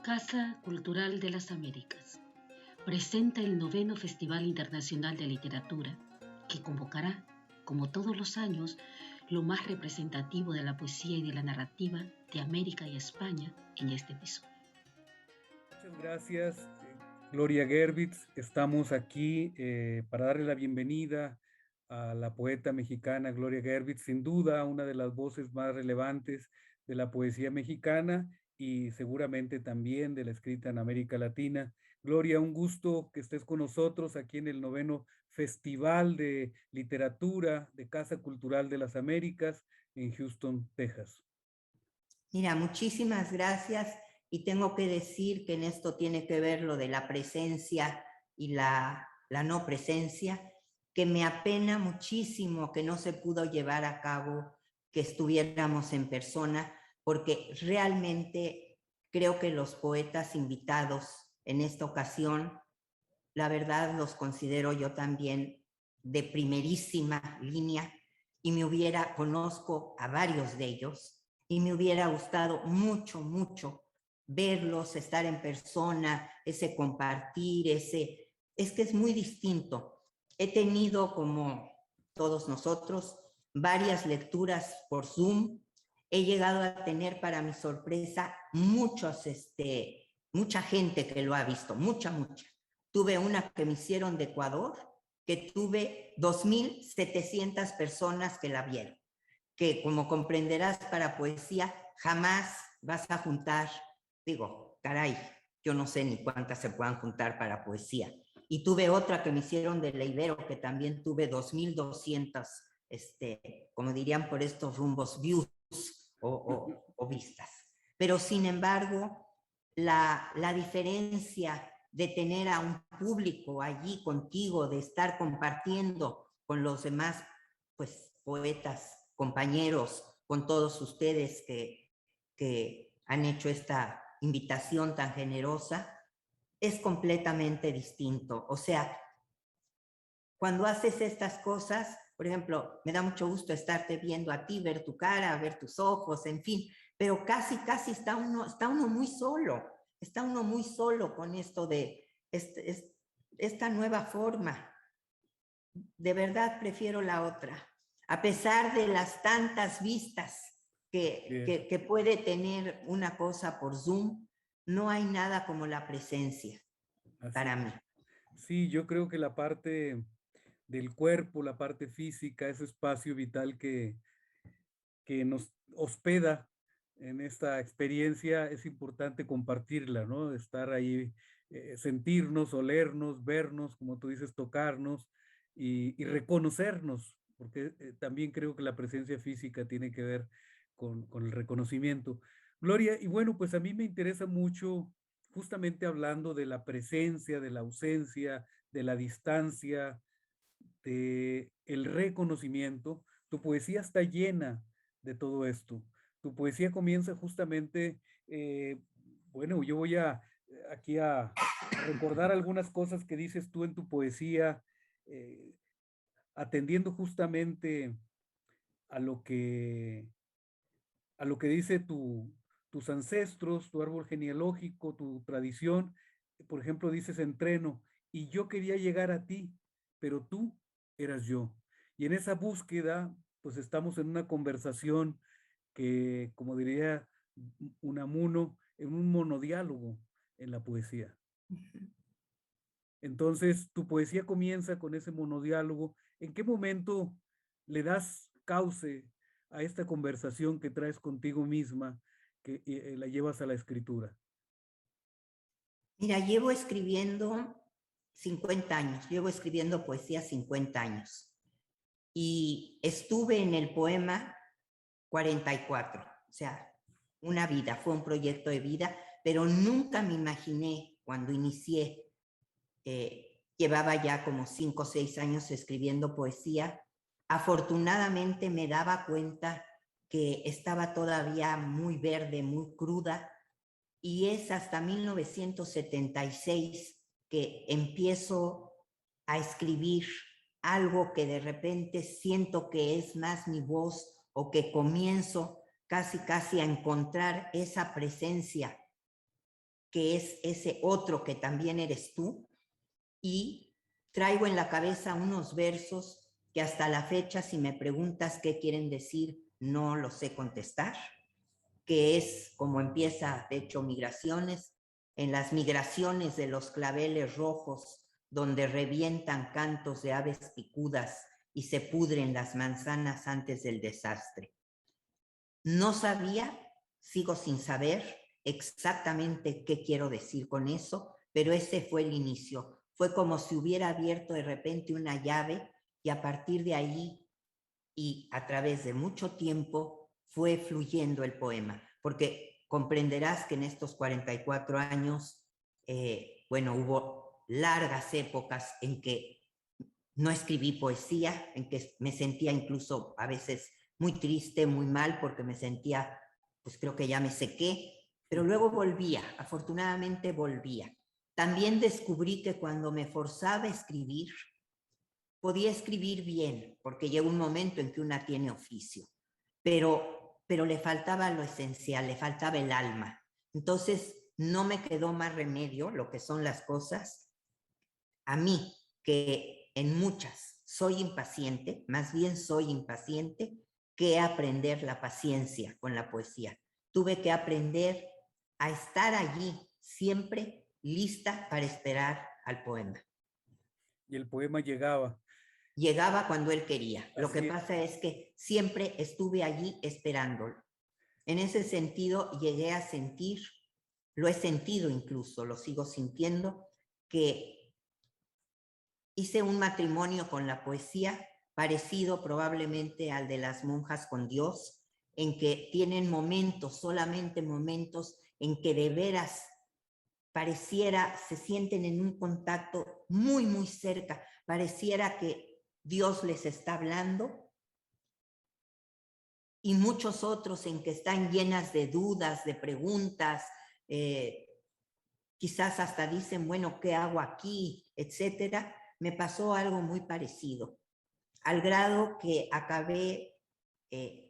Casa Cultural de las Américas presenta el 9º Festival Internacional de Literatura, que convocará, como todos los años, lo más representativo de la poesía y de la narrativa de América y España en este episodio. Muchas gracias, Gloria Gerbitz. Estamos aquí para darle la bienvenida a la poeta mexicana Gloria Gerbitz, sin duda una de las voces más relevantes de la poesía mexicana y seguramente también de la escrita en América Latina. Gloria, un gusto que estés con nosotros aquí en el 9º Festival de Literatura de Casa Cultural de las Américas en Houston, Texas. Mira, muchísimas gracias, y tengo que decir que en esto tiene que ver lo de la presencia y la no presencia, que me apena muchísimo que no se pudo llevar a cabo, que estuviéramos en persona, porque realmente creo que los poetas invitados en esta ocasión, la verdad los considero yo también de primerísima línea, y conozco a varios de ellos, y me hubiera gustado mucho, mucho verlos, estar en persona, ese compartir, es que es muy distinto. He tenido, como todos nosotros, varias lecturas por Zoom. He llegado a tener, para mi sorpresa, mucha gente que lo ha visto, mucha. Tuve una que me hicieron de Ecuador, que tuve 2,700 personas que la vieron, que como comprenderás, para poesía jamás vas a juntar, digo, caray, yo no sé ni cuántas se puedan juntar para poesía. Y tuve otra que me hicieron de La Ibero, que también tuve 2,200, como dirían por estos rumbos, views o vistas. Pero sin embargo, la diferencia de tener a un público allí contigo, de estar compartiendo con los demás, pues, poetas, compañeros, con todos ustedes que han hecho esta invitación tan generosa, es completamente distinto. O sea, cuando haces estas cosas, por ejemplo, me da mucho gusto estarte viendo a ti, ver tu cara, ver tus ojos, en fin, pero casi está uno muy solo con esto de esta nueva forma. De verdad prefiero la otra, a pesar de las tantas vistas que puede tener una cosa por Zoom. No hay nada como la presencia. Así para mí. Sí, yo creo que la parte del cuerpo, la parte física, ese espacio vital que nos hospeda en esta experiencia, es importante compartirla, ¿no? Estar ahí, sentirnos, olernos, vernos, como tú dices, tocarnos y reconocernos, porque también creo que la presencia física tiene que ver con el reconocimiento. Gloria, y bueno, pues a mí me interesa mucho, justamente hablando de la presencia, de la ausencia, de la distancia, de el reconocimiento. Tu poesía está llena de todo esto. Tu poesía comienza justamente, bueno, yo voy aquí a recordar algunas cosas que dices tú en tu poesía, eh, atendiendo justamente a lo que, a lo que dice tus ancestros, tu árbol genealógico, tu tradición. Por ejemplo, dices entreno, y yo quería llegar a ti, pero tú eras yo. Y en esa búsqueda, pues estamos en una conversación que, como diría Unamuno, en un monodiálogo en la poesía. Entonces, tu poesía comienza con ese monodiálogo. ¿En qué momento le das cauce a esta conversación que traes contigo misma, que la llevas a la escritura? Mira, llevo escribiendo 50 años, llevo escribiendo poesía 50 años. Y estuve en el poema 44, o sea, una vida, fue un proyecto de vida, pero nunca me imaginé cuando inicié, llevaba ya como 5 o 6 años escribiendo poesía. Afortunadamente me daba cuenta que estaba todavía muy verde, muy cruda, y es hasta 1976 que empiezo a escribir algo que de repente siento que es más mi voz, o que comienzo casi a encontrar esa presencia que es ese otro que también eres tú, y traigo en la cabeza unos versos que hasta la fecha, si me preguntas qué quieren decir, no lo sé contestar, que es como empieza, de hecho, Migraciones, en las migraciones de los claveles rojos, donde revientan cantos de aves picudas y se pudren las manzanas antes del desastre. No sabía, sigo sin saber exactamente qué quiero decir con eso, pero ese fue el inicio. Fue como si hubiera abierto de repente una llave y a partir de ahí y a través de mucho tiempo fue fluyendo el poema, porque comprenderás que en estos 44 años, bueno, hubo largas épocas en que no escribí poesía, en que me sentía incluso a veces muy triste, muy mal, porque me sentía, pues creo que ya me sequé, pero luego volvía, afortunadamente volvía. También descubrí que cuando me forzaba a escribir, podía escribir bien, porque llega un momento en que una tiene oficio, pero le faltaba lo esencial, le faltaba el alma. Entonces, no me quedó más remedio, lo que son las cosas, a mí, que en muchas soy impaciente, más bien soy impaciente, que aprender la paciencia con la poesía. Tuve que aprender a estar allí, siempre lista para esperar al poema. Y el poema llegaba. Llegaba cuando él quería. Lo que Así es. pasa es que siempre estuve allí esperándolo. En ese sentido, llegué a sentir, lo he sentido incluso, lo sigo sintiendo, que hice un matrimonio con la poesía parecido probablemente al de las monjas con Dios, en que tienen momentos, solamente momentos, en que de veras pareciera, se sienten en un contacto muy, muy cerca, pareciera que Dios les está hablando, y muchos otros en que están llenas de dudas, de preguntas, quizás hasta dicen, bueno, ¿qué hago aquí? Etcétera. Me pasó algo muy parecido, al grado que acabé,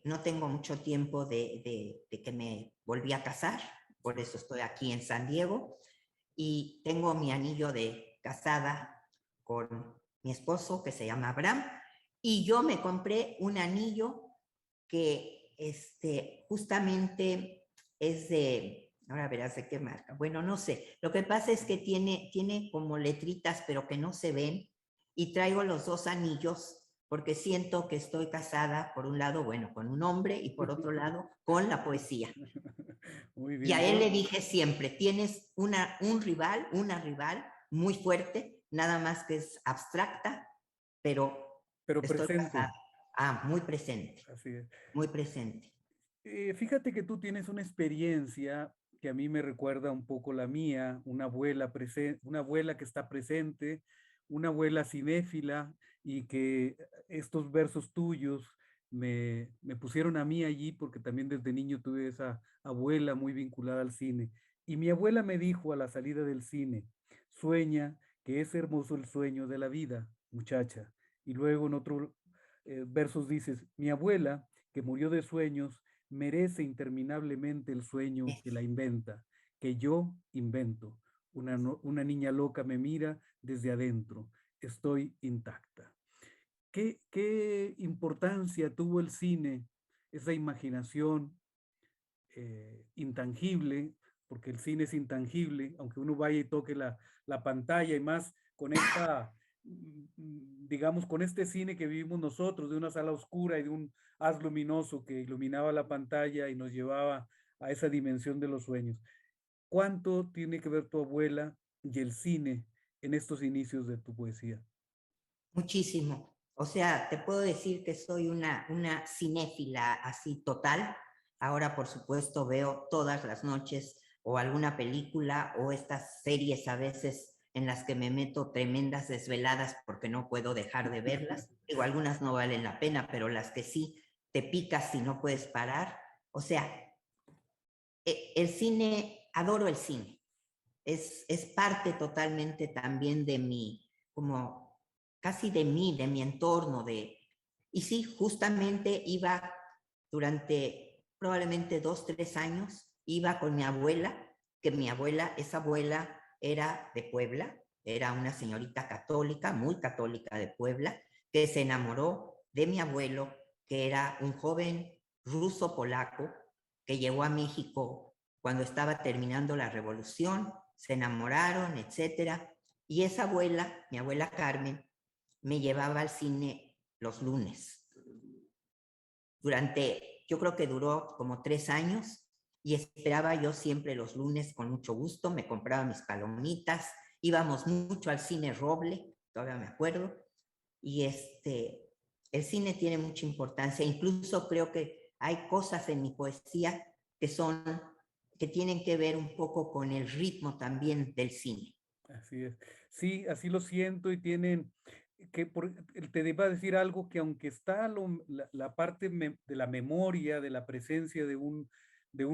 no tengo mucho tiempo de que me volví a casar, por eso estoy aquí en San Diego, y tengo mi anillo de casada con mi esposo, que se llama Abraham, y yo me compré un anillo que justamente es de, ahora verás de qué marca, bueno, no sé, lo que pasa es que tiene como letritas, pero que no se ven, y traigo los dos anillos porque siento que estoy casada, por un lado, bueno, con un hombre, y por otro lado, con la poesía. Muy Y a bien. él le dije siempre, tienes una rival muy fuerte, nada más que es abstracta, pero estoy presente. casada. Ah, muy presente. Así es. Muy presente. Fíjate que tú tienes una experiencia que a mí me recuerda un poco la mía, una abuela que está presente, una abuela cinéfila, y que estos versos tuyos me pusieron a mí allí porque también desde niño tuve esa abuela muy vinculada al cine. Y mi abuela me dijo a la salida del cine: sueña, que es hermoso el sueño de la vida, muchacha. Y luego en otro versos dices: mi abuela, que murió de sueños, merece interminablemente el sueño que la inventa, que yo invento. Una niña loca me mira desde adentro. Estoy intacta. ¿Qué importancia tuvo el cine, esa imaginación intangible? Porque el cine es intangible, aunque uno vaya y toque la pantalla, y más con esta, digamos, con este cine que vivimos nosotros, de una sala oscura y de un haz luminoso que iluminaba la pantalla y nos llevaba a esa dimensión de los sueños. ¿Cuánto tiene que ver tu abuela y el cine en estos inicios de tu poesía? Muchísimo. O sea, te puedo decir que soy una cinéfila así total. Ahora, por supuesto, veo todas las noches o alguna película o estas series a veces en las que me meto tremendas desveladas porque no puedo dejar de verlas. Digo, algunas no valen la pena, pero las que sí te picas y no puedes parar. O sea, el cine, adoro el cine. Es parte totalmente también de mi, como casi de mí, de mi entorno. Y sí, justamente iba durante probablemente 2, 3 años, iba con mi abuela que mi abuela, esa abuela era de Puebla, era una señorita católica, muy católica de Puebla, que se enamoró de mi abuelo, que era un joven ruso-polaco que llegó a México cuando estaba terminando la revolución, se enamoraron, etcétera. Y esa abuela, mi abuela Carmen, me llevaba al cine los lunes. Yo creo que duró como 3 años, y esperaba yo siempre los lunes con mucho gusto, me compraba mis palomitas, íbamos mucho al cine Roble, todavía me acuerdo, y el cine tiene mucha importancia, incluso creo que hay cosas en mi poesía que tienen que ver un poco con el ritmo también del cine. Así es. Sí, así lo siento y tienen te iba a decir algo que aunque está la parte de la memoria, de la presencia de un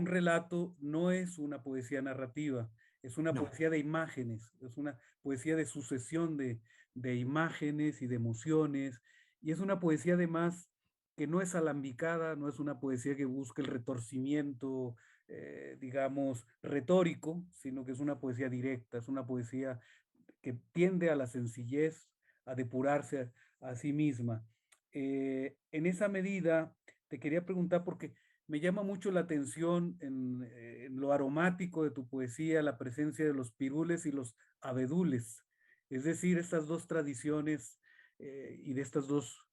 relato, no es una poesía narrativa, es una No. poesía de imágenes, es una poesía de sucesión de imágenes y de emociones, y es una poesía además que no es alambicada, no es una poesía que busca el retorcimiento, digamos, retórico, sino que es una poesía directa, es una poesía que tiende a la sencillez, a depurarse a sí misma. En esa medida, te quería preguntar, porque me llama mucho la atención en lo aromático de tu poesía, la presencia de los pirules y los abedules, es decir, estas dos tradiciones y de estas dos,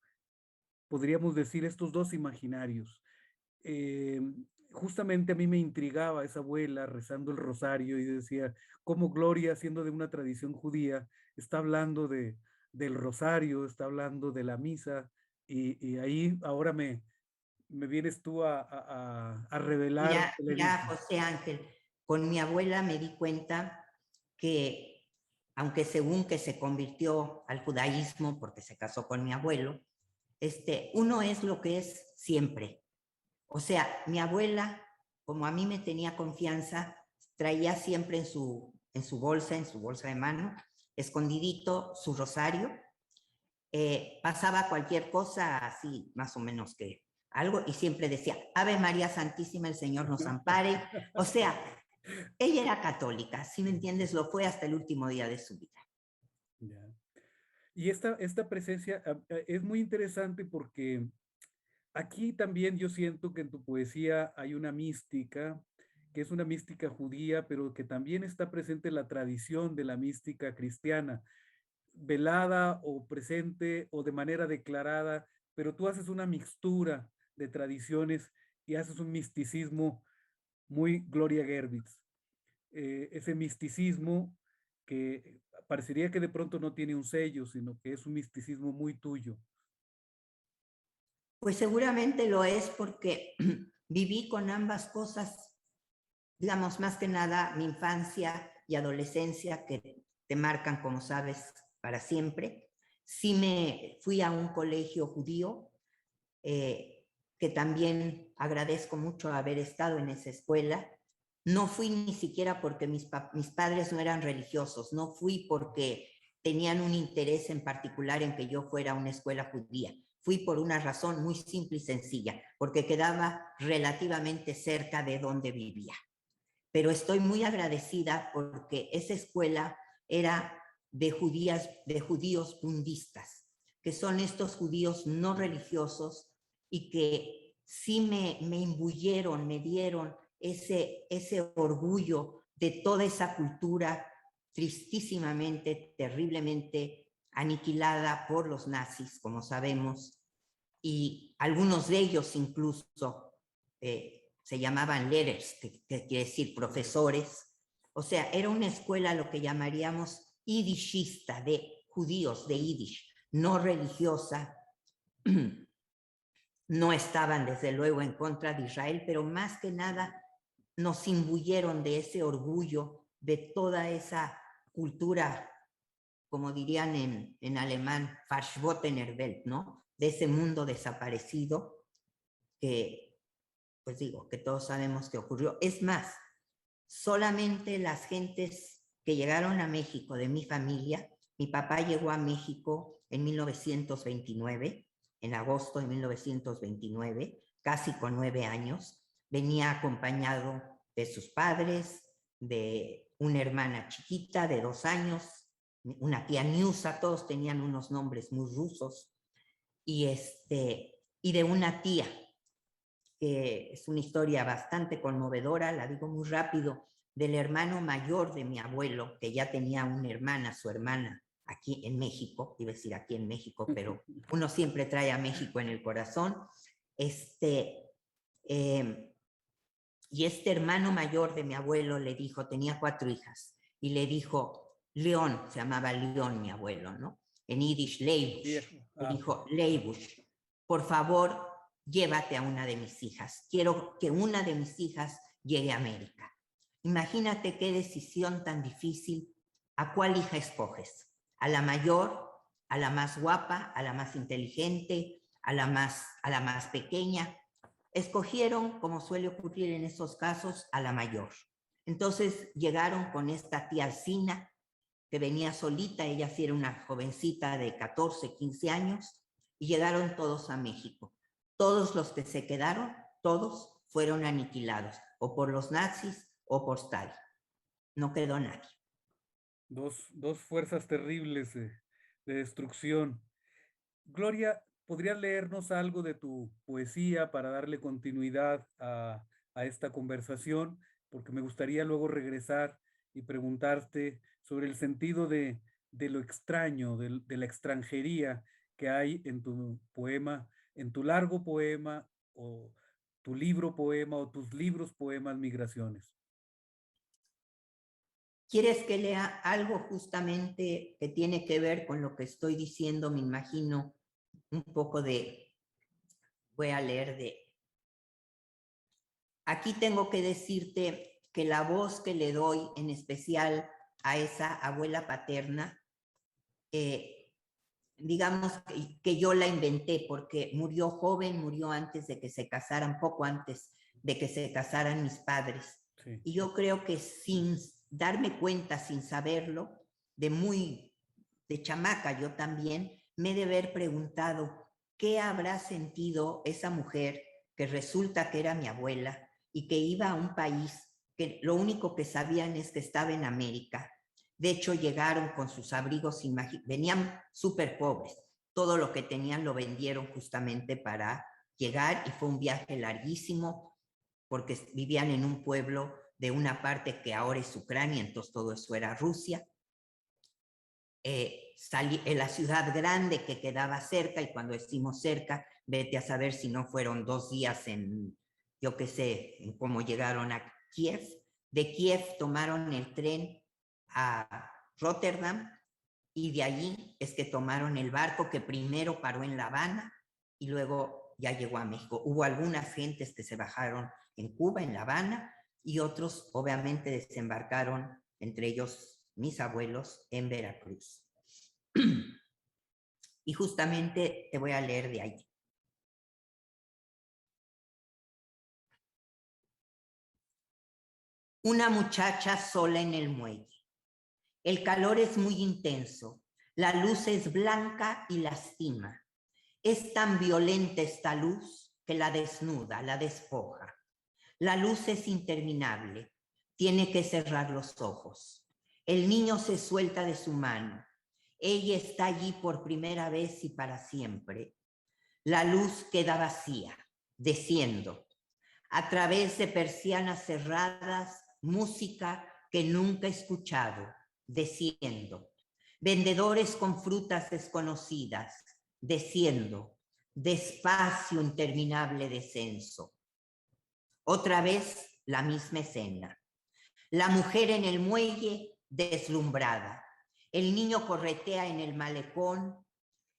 podríamos decir, estos dos imaginarios. Eh, Justamente a mí me intrigaba esa abuela rezando el rosario y decía, cómo Gloria, siendo de una tradición judía, está hablando del rosario, está hablando de la misa, y ahí ahora me vienes tú a revelar el Mira, enigma. José Ángel, con mi abuela me di cuenta que, aunque según que se convirtió al judaísmo porque se casó con mi abuelo, uno es lo que es siempre. O sea, mi abuela, como a mí me tenía confianza, traía siempre en su bolsa de mano, escondidito su rosario. Pasaba cualquier cosa así, más o menos que algo, y siempre decía, Ave María Santísima, el Señor nos ampare. O sea, ella era católica, si me entiendes, lo fue hasta el último día de su vida. Ya. Y esta presencia es muy interesante porque aquí también yo siento que en tu poesía hay una mística, que es una mística judía, pero que también está presente en la tradición de la mística cristiana, velada o presente o de manera declarada, pero tú haces una mixtura de tradiciones y haces un misticismo muy Gloria Gervitz. Ese misticismo que parecería que de pronto no tiene un sello, sino que es un misticismo muy tuyo. Pues seguramente lo es porque viví con ambas cosas, digamos, más que nada mi infancia y adolescencia, que te marcan, como sabes, para siempre. Sí me fui a un colegio judío, que también agradezco mucho haber estado en esa escuela. No fui ni siquiera porque mis padres no eran religiosos, no fui porque tenían un interés en particular en que yo fuera a una escuela judía. Fui por una razón muy simple y sencilla, porque quedaba relativamente cerca de donde vivía. Pero estoy muy agradecida porque esa escuela era de judíos bundistas, que son estos judíos no religiosos y que sí me imbuyeron, me dieron ese orgullo de toda esa cultura tristísimamente, terriblemente aniquilada por los nazis, como sabemos, y algunos de ellos incluso se llamaban lehrers, que quiere decir profesores. O sea, era una escuela lo que llamaríamos yiddishista, de judíos de Yiddish, no religiosa. No estaban desde luego en contra de Israel, pero más que nada nos imbuyeron de ese orgullo, de toda esa cultura, como dirían en alemán, Verschwottener Welt, ¿no? De ese mundo desaparecido que, pues digo, que todos sabemos que ocurrió. Es más, solamente las gentes que llegaron a México de mi familia, mi papá llegó a México en 1929, en agosto de 1929, casi con 9 años, venía acompañado de sus padres, de una hermana chiquita de 2 años, una tía Niusa, todos tenían unos nombres muy rusos, y de una tía, que es una historia bastante conmovedora, la digo muy rápido, del hermano mayor de mi abuelo, que ya tenía una hermana, su hermana, aquí en México, iba a decir aquí en México, pero uno siempre trae a México en el corazón. Y este hermano mayor de mi abuelo le dijo, tenía 4 hijas, y le dijo, León, se llamaba León mi abuelo, ¿no? En yiddish, Leibush. Le dijo, Leibush, por favor, llévate a una de mis hijas. Quiero que una de mis hijas llegue a América. Imagínate qué decisión tan difícil. ¿A cuál hija escoges? ¿A la mayor, a la más guapa, a la más inteligente, a la más pequeña? Escogieron, como suele ocurrir en esos casos, a la mayor. Entonces llegaron con esta tía Alcina, que venía solita, ella sí era una jovencita de 14, 15 años, y llegaron todos a México. Todos los que se quedaron, todos fueron aniquilados, o por los nazis o por Stalin. No quedó nadie. Dos fuerzas terribles de destrucción. Gloria, ¿podrías leernos algo de tu poesía para darle continuidad a esta conversación? Porque me gustaría luego regresar y preguntarte sobre el sentido de lo extraño, de la extranjería que hay en tu poema, en tu largo poema o tu libro poema o tus libros poemas Migraciones. ¿Quieres que lea algo justamente que tiene que ver con lo que estoy diciendo? Me imagino un poco voy a leer Aquí tengo que decirte que la voz que le doy, en especial a esa abuela paterna, digamos que yo la inventé porque murió joven, murió antes de que se casaran, poco antes de que se casaran mis padres. Sí. Y yo creo que sin darme cuenta, sin saberlo, de chamaca yo también, me he de haber preguntado qué habrá sentido esa mujer que resulta que era mi abuela y que iba a un país que lo único que sabían es que estaba en América. De hecho, llegaron con sus abrigos, venían súper pobres. Todo lo que tenían lo vendieron justamente para llegar y fue un viaje larguísimo porque vivían en un pueblo de una parte que ahora es Ucrania, entonces todo eso era Rusia. Salí en la ciudad grande que quedaba cerca, y cuando decimos cerca, vete a saber si no fueron 2 días en, yo qué sé, en cómo llegaron a Kiev. De Kiev tomaron el tren a Rotterdam y de allí es que tomaron el barco que primero paró en La Habana y luego ya llegó a México. Hubo algunas gentes que se bajaron en Cuba, en La Habana, y otros obviamente desembarcaron, entre ellos mis abuelos, en Veracruz. Y justamente te voy a leer de ahí. Una muchacha sola en el muelle. El calor es muy intenso, la luz es blanca y lastima. Es tan violenta esta luz que la desnuda, la despoja. La luz es interminable, tiene que cerrar los ojos. El niño se suelta de su mano. Ella está allí por primera vez y para siempre. La luz queda vacía, desciendo. A través de persianas cerradas, música que nunca he escuchado, desciendo. Vendedores con frutas desconocidas, desciendo. Despacio, interminable descenso. Otra vez la misma escena. La mujer en el muelle, deslumbrada. El niño corretea en el malecón.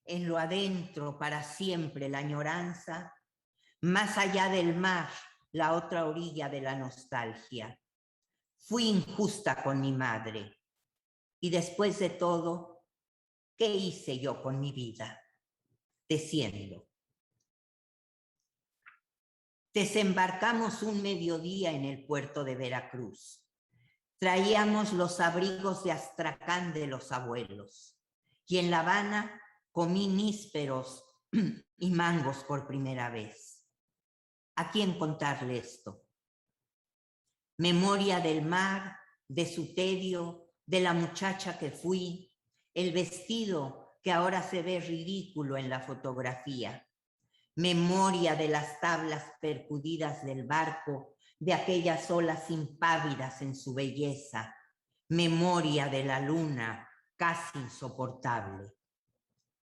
En lo adentro, para siempre, la añoranza. Más allá del mar, la otra orilla de la nostalgia. Fui injusta con mi madre. Y después de todo, ¿qué hice yo con mi vida? Desciendo. Desembarcamos un mediodía en el puerto de Veracruz. Traíamos los abrigos de Astracán de los abuelos. Y en La Habana comí nísperos y mangos por primera vez. ¿A quién contarle esto? Memoria del mar de su tedio, de la muchacha que fui, el vestido que ahora se ve ridículo en la fotografía, memoria de las tablas percudidas del barco, de aquellas olas impávidas en su belleza, memoria de la luna casi insoportable.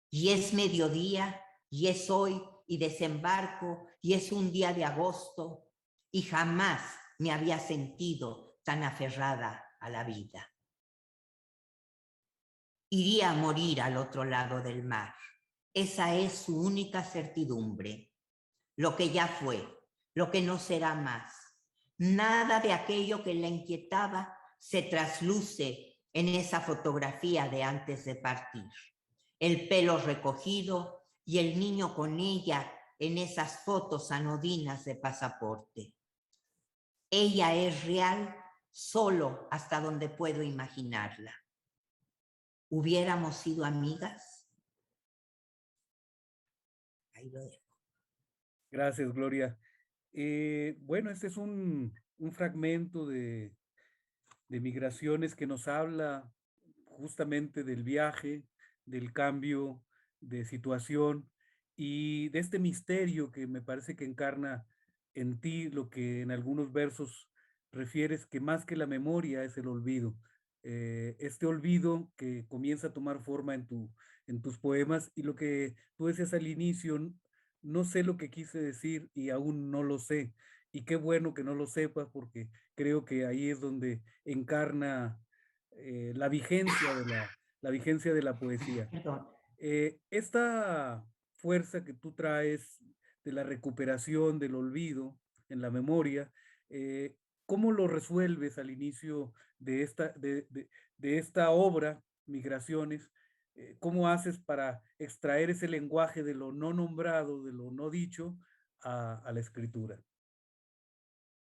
Y es mediodía, y es hoy, y desembarco, y es un día de agosto, y jamás me había sentido tan aferrada a la vida. Iría a morir al otro lado del mar. Esa es su única certidumbre. Lo que ya fue, lo que no será más. Nada de aquello que la inquietaba se trasluce en esa fotografía de antes de partir. El pelo recogido y el niño con ella en esas fotos anodinas de pasaporte. Ella es real solo hasta donde puedo imaginarla. ¿Hubiéramos sido amigas? Ahí lo dejo. Gracias, Gloria. Bueno, este es un fragmento de Migraciones que nos habla justamente del viaje, del cambio de situación y de este misterio que me parece que encarna en ti lo que en algunos versos refieres que más que la memoria es el olvido. Este olvido que comienza a tomar forma en tus poemas y lo que tú decías al inicio, no sé lo que quise decir y aún no lo sé. Y qué bueno que no lo sepas porque creo que ahí es donde encarna la vigencia la vigencia de la poesía. Perdón. Esta fuerza que tú traes de la recuperación, del olvido en la memoria, ¿cómo lo resuelves al inicio de esta obra, Migraciones? ¿Cómo haces para extraer ese lenguaje de lo no nombrado, de lo no dicho, a la escritura?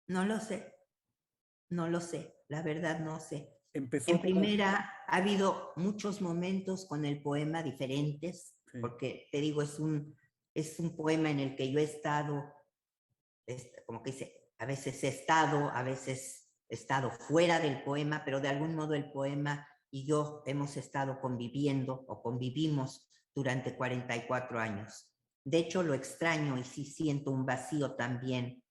No lo sé, no lo sé, la verdad no sé. Empezó En como... primera, ha habido muchos momentos con el poema diferentes, Sí. porque te digo, es un poema en el que yo he estado, como que dice, a veces he estado fuera del poema, pero de algún modo el poema y yo hemos estado conviviendo o convivimos durante 44 años. De hecho, lo extraño y sí siento un vacío también,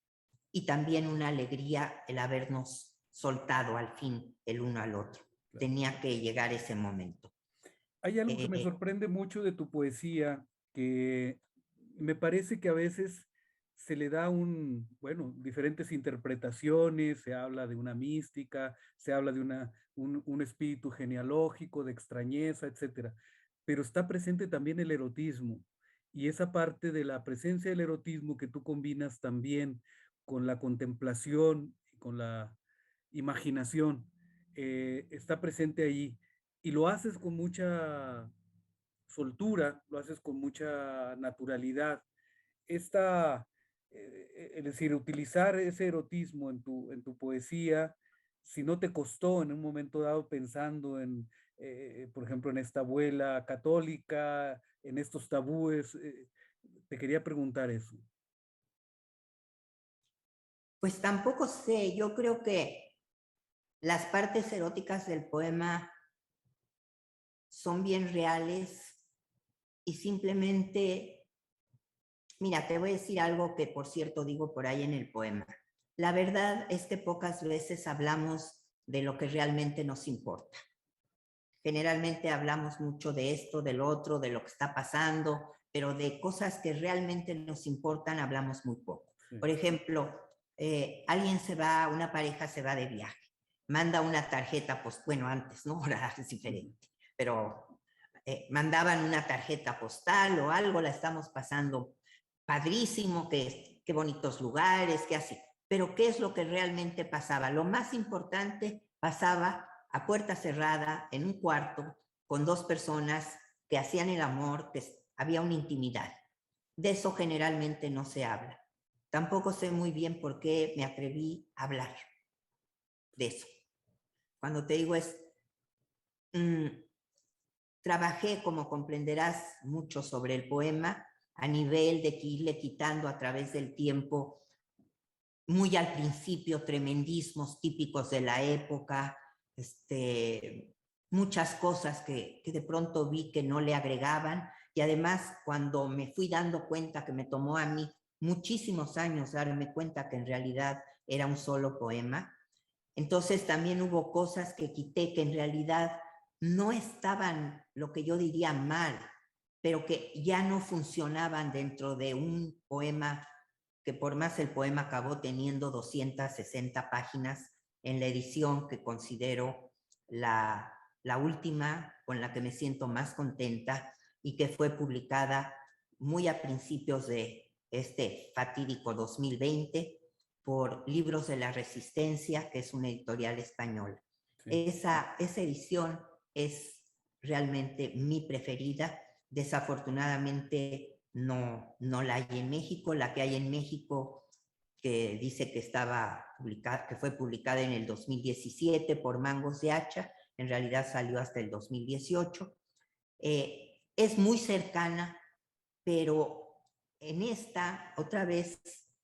y también una alegría el habernos soltado al fin el uno al otro. Claro. Tenía que llegar ese momento. Hay algo que me sorprende mucho de tu poesía, que me parece que a veces se le da diferentes interpretaciones, se habla de una mística, se habla de un espíritu genealógico, de extrañeza, etcétera. Pero está presente también el erotismo, y esa parte de la presencia del erotismo que tú combinas también con la contemplación, con la imaginación, está presente ahí. Y lo haces con mucha soltura, lo haces con mucha naturalidad. Es decir, utilizar ese erotismo en tu poesía, si no te costó en un momento dado pensando en, por ejemplo, en esta abuela católica, en estos tabúes, te quería preguntar eso. Pues tampoco sé, yo creo que las partes eróticas del poema son bien reales y simplemente, mira, te voy a decir algo que por cierto digo por ahí en el poema. La verdad es que pocas veces hablamos de lo que realmente nos importa. Generalmente hablamos mucho de esto, del otro, de lo que está pasando, pero de cosas que realmente nos importan hablamos muy poco. Sí. Por ejemplo, alguien se va, una pareja se va de viaje, manda una tarjeta, pues bueno, antes, ¿no? Ahora es diferente, pero mandaban una tarjeta postal o algo, la estamos pasando padrísimo, qué bonitos lugares, qué así. Pero ¿qué es lo que realmente pasaba? Lo más importante pasaba a puerta cerrada, en un cuarto, con dos personas que hacían el amor, que había una intimidad. De eso generalmente no se habla. Tampoco sé muy bien por qué me atreví a hablar de eso. Cuando te digo trabajé, como comprenderás, mucho sobre el poema, a nivel de irle quitando a través del tiempo muy al principio, tremendismos típicos de la época, muchas cosas que de pronto vi que no le agregaban, y además cuando me fui dando cuenta que me tomó a mí muchísimos años darme cuenta que en realidad era un solo poema, entonces también hubo cosas que quité que en realidad no estaban, lo que yo diría, mal, pero que ya no funcionaban dentro de un poema, que por más el poema acabó teniendo 260 páginas en la edición que considero la última con la que me siento más contenta y que fue publicada muy a principios de este fatídico 2020 por Libros de la Resistencia, que es una editorial española. Sí. Esa edición es realmente mi preferida. Desafortunadamente no la hay en México. La que hay en México, que dice que que fue publicada en el 2017 por Mangos de Hacha, en realidad salió hasta el 2018. Es muy cercana, pero en esta, otra vez,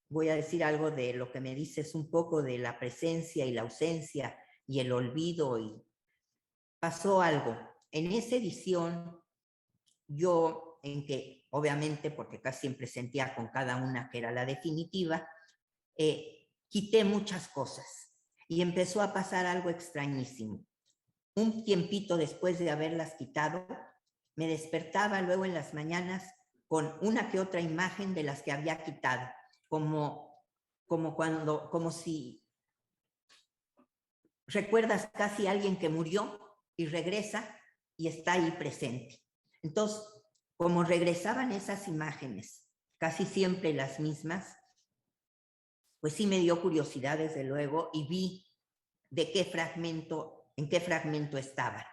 voy a decir algo de lo que me dices un poco de la presencia y la ausencia y el olvido, y pasó algo. En esa edición, yo, en que obviamente, porque casi siempre sentía con cada una que era la definitiva, quité muchas cosas y empezó a pasar algo extrañísimo. Un tiempito después de haberlas quitado, me despertaba luego en las mañanas con una que otra imagen de las que había quitado, como si recuerdas casi a alguien que murió y regresa y está ahí presente. Entonces, como regresaban esas imágenes, casi siempre las mismas, pues sí me dio curiosidad desde luego y vi en qué fragmento estaba.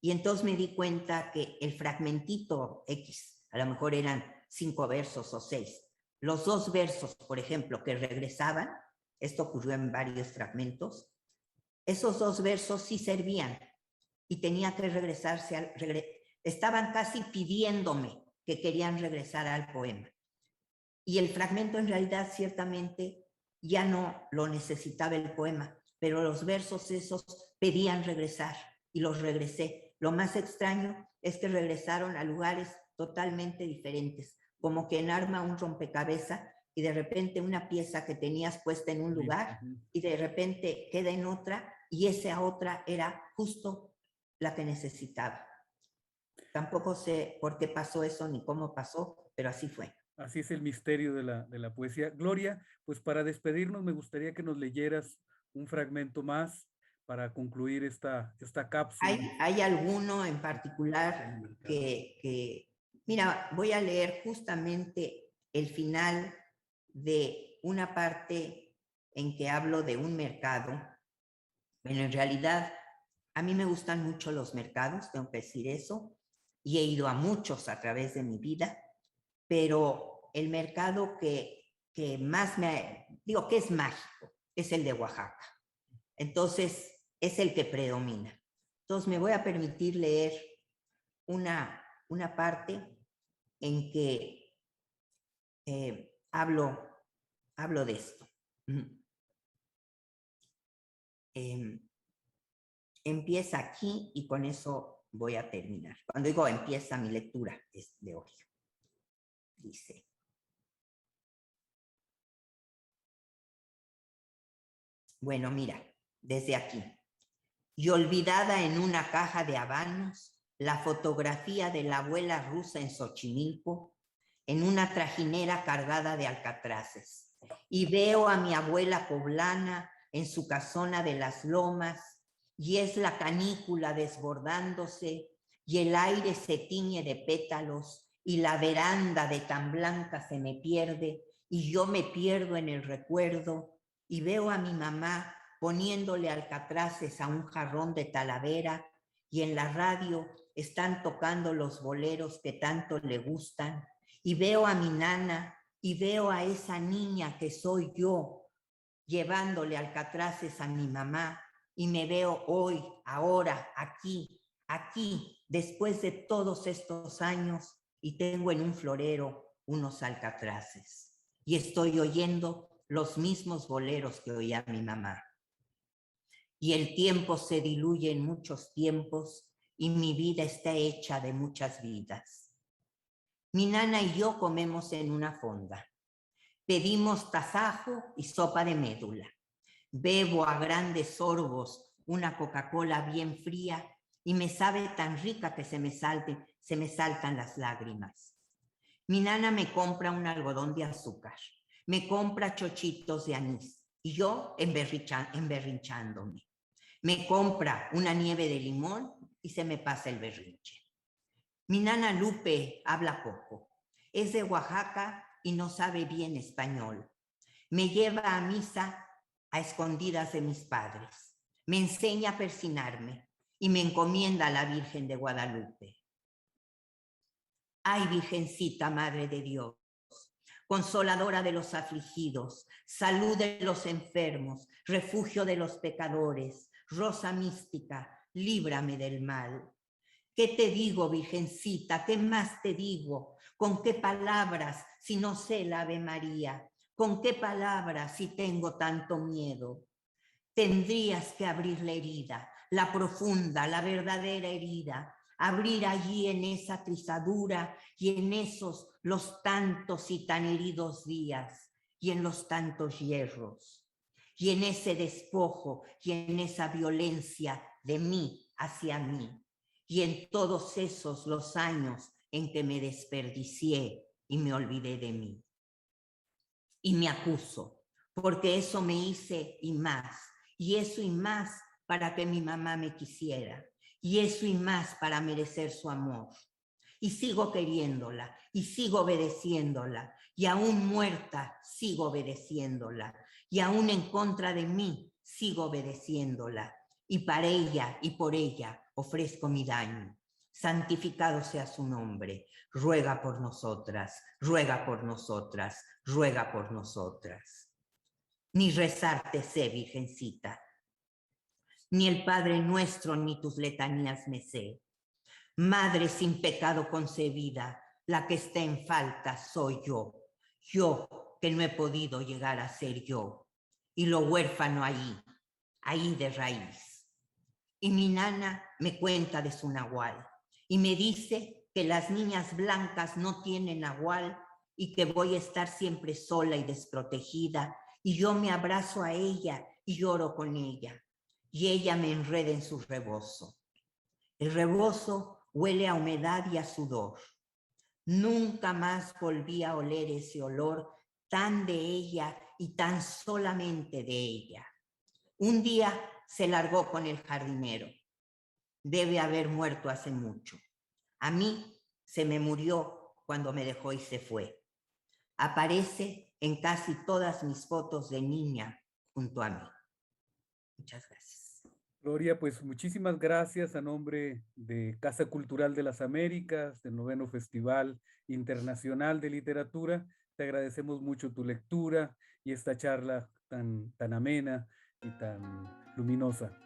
Y entonces me di cuenta que el fragmentito X, a lo mejor eran 5 versos o 6, los 2 versos, por ejemplo, que regresaban, esto ocurrió en varios fragmentos, esos 2 versos sí servían y tenía que regresarse, estaban casi pidiéndome que querían regresar al poema. Y el fragmento en realidad ciertamente ya no lo necesitaba el poema, pero los versos esos pedían regresar y los regresé. Lo más extraño es que regresaron a lugares totalmente diferentes, como que arma un rompecabezas y de repente una pieza que tenías puesta en un lugar y de repente queda en otra y esa otra era justo la que necesitaba. Tampoco sé por qué pasó eso ni cómo pasó, pero así fue. Así es el misterio de la poesía. Gloria, pues para despedirnos me gustaría que nos leyeras un fragmento más para concluir esta cápsula. ¿Hay alguno en particular que... Mira, voy a leer justamente el final de una parte en que hablo de un mercado. Bueno, en realidad, a mí me gustan mucho los mercados, tengo que decir eso, y he ido a muchos a través de mi vida, pero el mercado que más digo que es mágico, es el de Oaxaca. Entonces, es el que predomina. Entonces, me voy a permitir leer una parte en que hablo de esto. Empieza aquí y con eso voy a terminar. Cuando digo empieza mi lectura, es de hoy. Dice: bueno, mira, desde aquí. Y olvidada en una caja de habanos, la fotografía de la abuela rusa en Xochimilco, en una trajinera cargada de alcatraces. Y veo a mi abuela poblana en su casona de las lomas, y es la canícula desbordándose, y el aire se tiñe de pétalos, y la veranda de tan blanca se me pierde, y yo me pierdo en el recuerdo, y veo a mi mamá poniéndole alcatraces a un jarrón de Talavera, y en la radio están tocando los boleros que tanto le gustan, y veo a mi nana, y veo a esa niña que soy yo, llevándole alcatraces a mi mamá, y me veo hoy, ahora, aquí, después de todos estos años, y tengo en un florero unos alcatraces, y estoy oyendo los mismos boleros que oía mi mamá. Y el tiempo se diluye en muchos tiempos y mi vida está hecha de muchas vidas. Mi nana y yo comemos en una fonda. Pedimos tasajo y sopa de médula. Bebo a grandes sorbos una Coca-Cola bien fría y me sabe tan rica que se me saltan las lágrimas. Mi nana me compra un algodón de azúcar, me compra chochitos de anís y yo emberrinchándome. Me compra una nieve de limón y se me pasa el berrinche. Mi nana Lupe habla poco, es de Oaxaca y no sabe bien español. Me lleva a misa a escondidas de mis padres. Me enseña a persinarme y me encomienda a la Virgen de Guadalupe. Ay, Virgencita, Madre de Dios, consoladora de los afligidos, salud de los enfermos, refugio de los pecadores, rosa mística, líbrame del mal. ¿Qué te digo, Virgencita? ¿Qué más te digo? ¿Con qué palabras si no sé la Ave María? ¿Con qué palabras si tengo tanto miedo? Tendrías que abrir la herida, la profunda, la verdadera herida, abrir allí en esa trizadura y en esos los tantos y tan heridos días y en los tantos hierros y en ese despojo y en esa violencia de mí hacia mí y en todos esos los años en que me desperdicié y me olvidé de mí. Y me acuso, porque eso me hice y eso y más para que mi mamá me quisiera, y eso y más para merecer su amor. Y sigo queriéndola, y sigo obedeciéndola, y aún muerta sigo obedeciéndola, y aún en contra de mí sigo obedeciéndola, y para ella y por ella ofrezco mi daño. Santificado sea su nombre, ruega por nosotras, ruega por nosotras, ruega por nosotras. Ni rezarte sé, Virgencita, ni el Padre Nuestro ni tus letanías me sé. Madre sin pecado concebida, la que está en falta soy yo que no he podido llegar a ser yo, y lo huérfano ahí de raíz. Y mi nana me cuenta de su nahual, y me dice que las niñas blancas no tienen nahual y que voy a estar siempre sola y desprotegida, y yo me abrazo a ella y lloro con ella, y ella me enreda en su rebozo. El rebozo huele a humedad y a sudor. Nunca más volví a oler ese olor tan de ella y tan solamente de ella. Un día se largó con el jardinero. Debe haber muerto hace mucho. A mí se me murió cuando me dejó y se fue. Aparece en casi todas mis fotos de niña junto a mí. Muchas gracias. Gloria, pues muchísimas gracias a nombre de Casa Cultural de las Américas, del 9º Festival Internacional de Literatura. Te agradecemos mucho tu lectura y esta charla tan amena y tan luminosa.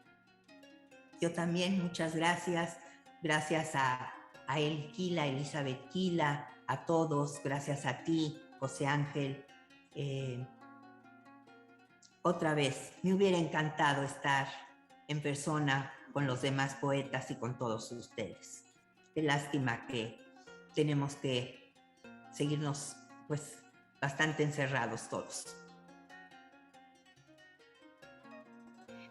Yo también, muchas gracias. Gracias a El Quila, Elizabeth Quila, a todos. Gracias a ti, José Ángel. Otra vez, me hubiera encantado estar en persona con los demás poetas y con todos ustedes. Qué lástima que tenemos que seguirnos pues bastante encerrados todos.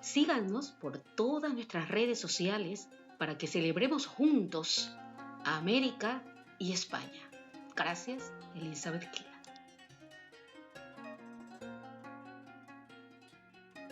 Síganos por todas nuestras redes sociales para que celebremos juntos a América y España. Gracias, Elizabeth Quila.